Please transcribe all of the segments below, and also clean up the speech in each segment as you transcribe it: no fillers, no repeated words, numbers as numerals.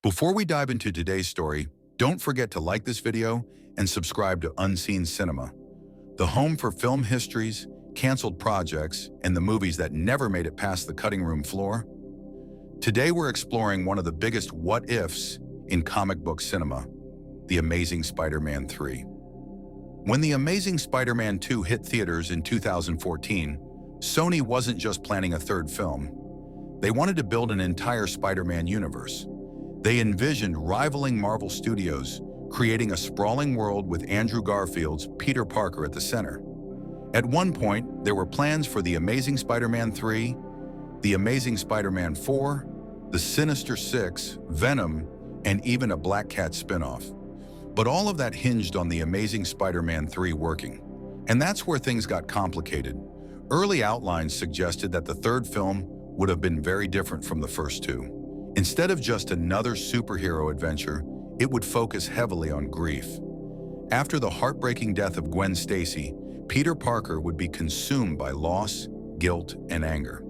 Before we dive into today's story, don't forget to like this video and subscribe to Unseen Cinema, the home for film histories, canceled projects, and the movies that never made it past the cutting room floor. Today we're exploring one of the biggest what-ifs in comic book cinema, The Amazing Spider-Man 3. When The Amazing Spider-Man 2 hit theaters in 2014, Sony wasn't just planning a third film. They wanted to build an entire Spider-Man universe. They envisioned rivaling Marvel Studios, creating a sprawling world with Andrew Garfield's Peter Parker at the center. At one point, there were plans for The Amazing Spider-Man 3, The Amazing Spider-Man 4, The Sinister Six, Venom, and even a Black Cat spin-off. But all of that hinged on The Amazing Spider-Man 3 working. And that's where things got complicated. Early outlines suggested that the third film would have been very different from the first two. Instead of just another superhero adventure, it would focus heavily on grief. After the heartbreaking death of Gwen Stacy, Peter Parker would be consumed by loss, guilt, and anger.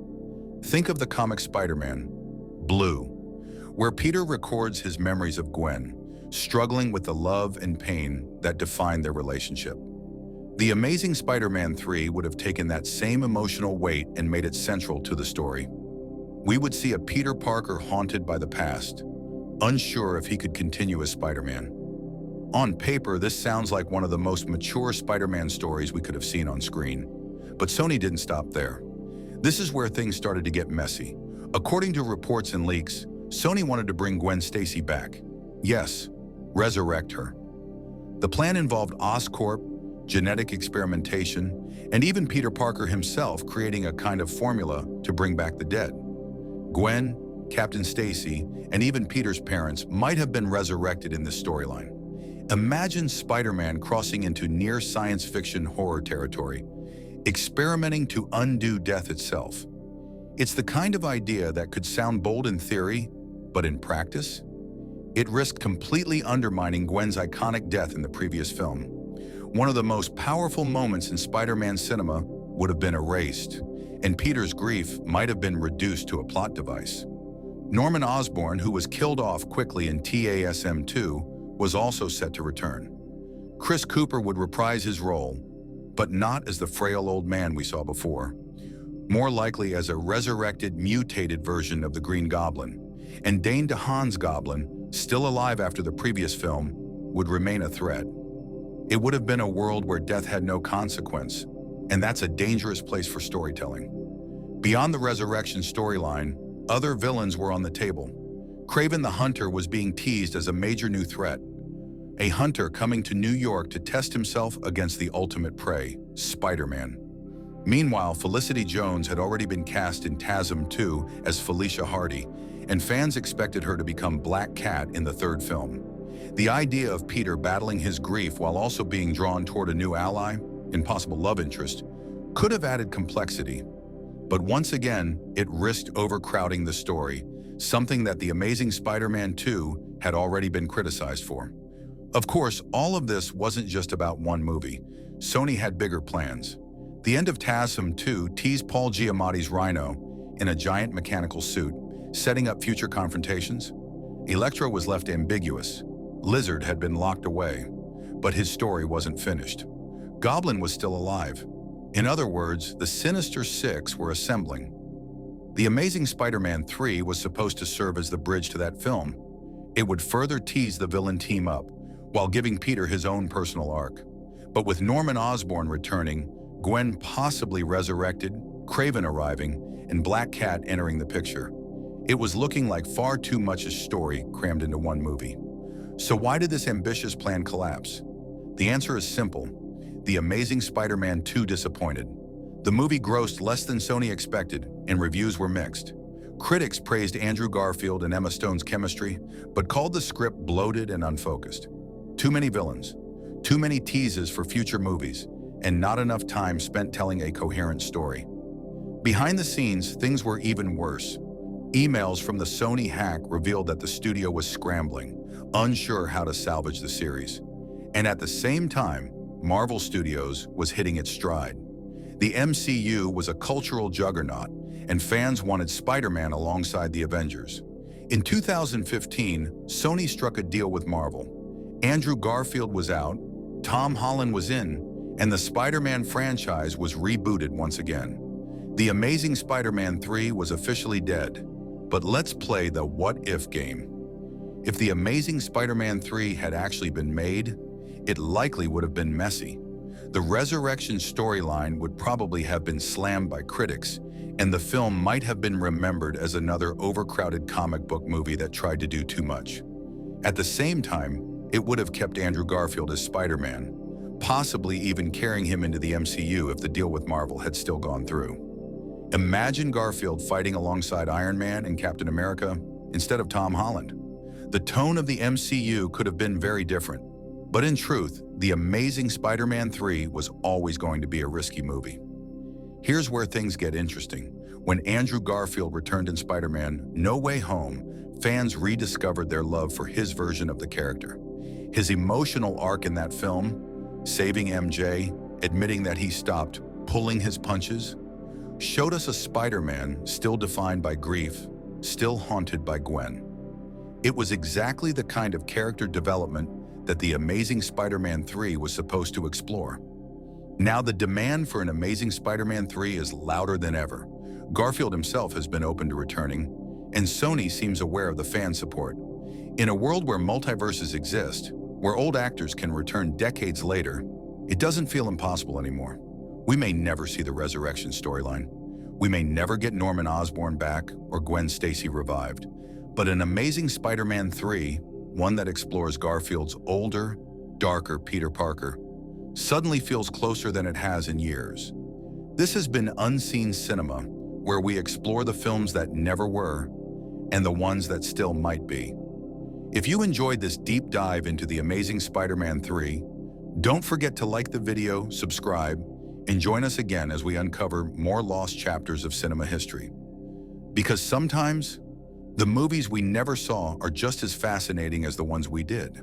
Think of the comic Spider-Man, Blue, where Peter records his memories of Gwen, struggling with the love and pain that defined their relationship. The Amazing Spider-Man 3 would have taken that same emotional weight and made it central to the story. We would see a Peter Parker haunted by the past, unsure if he could continue as Spider-Man. On paper, this sounds like one of the most mature Spider-Man stories we could have seen on screen. But Sony didn't stop there. This is where things started to get messy. According to reports and leaks, Sony wanted to bring Gwen Stacy back. Yes, resurrect her. The plan involved Oscorp, genetic experimentation, and even Peter Parker himself creating a kind of formula to bring back the dead. Gwen, Captain Stacy, and even Peter's parents might have been resurrected in this storyline. Imagine Spider-Man crossing into near science fiction horror territory, experimenting to undo death itself. It's the kind of idea that could sound bold in theory, but in practice, it risked completely undermining Gwen's iconic death in the previous film. One of the most powerful moments in Spider-Man cinema would have been erased, and Peter's grief might have been reduced to a plot device. Norman Osborn, who was killed off quickly in TASM 2, was also set to return. Chris Cooper would reprise his role, but not as the frail old man we saw before. More likely as a resurrected, mutated version of the Green Goblin. And Dane DeHaan's Goblin, still alive after the previous film, would remain a threat. It would have been a world where death had no consequence, and that's a dangerous place for storytelling. Beyond the resurrection storyline, other villains were on the table. Kraven the Hunter was being teased as a major new threat. A hunter coming to New York to test himself against the ultimate prey, Spider-Man. Meanwhile, Felicity Jones had already been cast in TASM 2 as Felicia Hardy, and fans expected her to become Black Cat in the third film. The idea of Peter battling his grief while also being drawn toward a new ally, and possible love interest, could have added complexity. But once again, it risked overcrowding the story, something that The Amazing Spider-Man 2 had already been criticized for. Of course, all of this wasn't just about one movie. Sony had bigger plans. The end of TASM 2 teased Paul Giamatti's Rhino in a giant mechanical suit, setting up future confrontations. Electro was left ambiguous. Lizard had been locked away, but his story wasn't finished. Goblin was still alive. In other words, the Sinister Six were assembling. The Amazing Spider-Man 3 was supposed to serve as the bridge to that film. It would further tease the villain team up, while giving Peter his own personal arc. But with Norman Osborn returning, Gwen possibly resurrected, Kraven arriving, and Black Cat entering the picture, it was looking like far too much a story crammed into one movie. So why did this ambitious plan collapse? The answer is simple. The Amazing Spider-Man 2 disappointed. The movie grossed less than Sony expected, and reviews were mixed. Critics praised Andrew Garfield and Emma Stone's chemistry, but called the script bloated and unfocused. Too many villains, too many teases for future movies, and not enough time spent telling a coherent story. Behind the scenes, things were even worse. Emails from the Sony hack revealed that the studio was scrambling, unsure how to salvage the series. And at the same time, Marvel Studios was hitting its stride. The MCU was a cultural juggernaut, and fans wanted Spider-Man alongside the Avengers. In 2015, Sony struck a deal with Marvel. Andrew Garfield was out, Tom Holland was in, and the Spider-Man franchise was rebooted once again. The Amazing Spider-Man 3 was officially dead, but let's play the what-if game. If The Amazing Spider-Man 3 had actually been made, it likely would have been messy. The resurrection storyline would probably have been slammed by critics, and the film might have been remembered as another overcrowded comic book movie that tried to do too much. At the same time, it would have kept Andrew Garfield as Spider-Man, possibly even carrying him into the MCU if the deal with Marvel had still gone through. Imagine Garfield fighting alongside Iron Man and Captain America instead of Tom Holland. The tone of the MCU could have been very different. But in truth, The Amazing Spider-Man 3 was always going to be a risky movie. Here's where things get interesting. When Andrew Garfield returned in Spider-Man No Way Home, fans rediscovered their love for his version of the character. His emotional arc in that film, saving MJ, admitting that he stopped pulling his punches, showed us a Spider-Man still defined by grief, still haunted by Gwen. It was exactly the kind of character development that The Amazing Spider-Man 3 was supposed to explore. Now the demand for an Amazing Spider-Man 3 is louder than ever. Garfield himself has been open to returning, and Sony seems aware of the fan support. In a world where multiverses exist, where old actors can return decades later, it doesn't feel impossible anymore. We may never see the resurrection storyline. We may never get Norman Osborn back or Gwen Stacy revived. But an Amazing Spider-Man 3, one that explores Garfield's older, darker Peter Parker, suddenly feels closer than it has in years. This has been Unseen Cinema, where we explore the films that never were and the ones that still might be. If you enjoyed this deep dive into The Amazing Spider-Man 3, don't forget to like the video, subscribe, and join us again as we uncover more lost chapters of cinema history. Because sometimes, the movies we never saw are just as fascinating as the ones we did.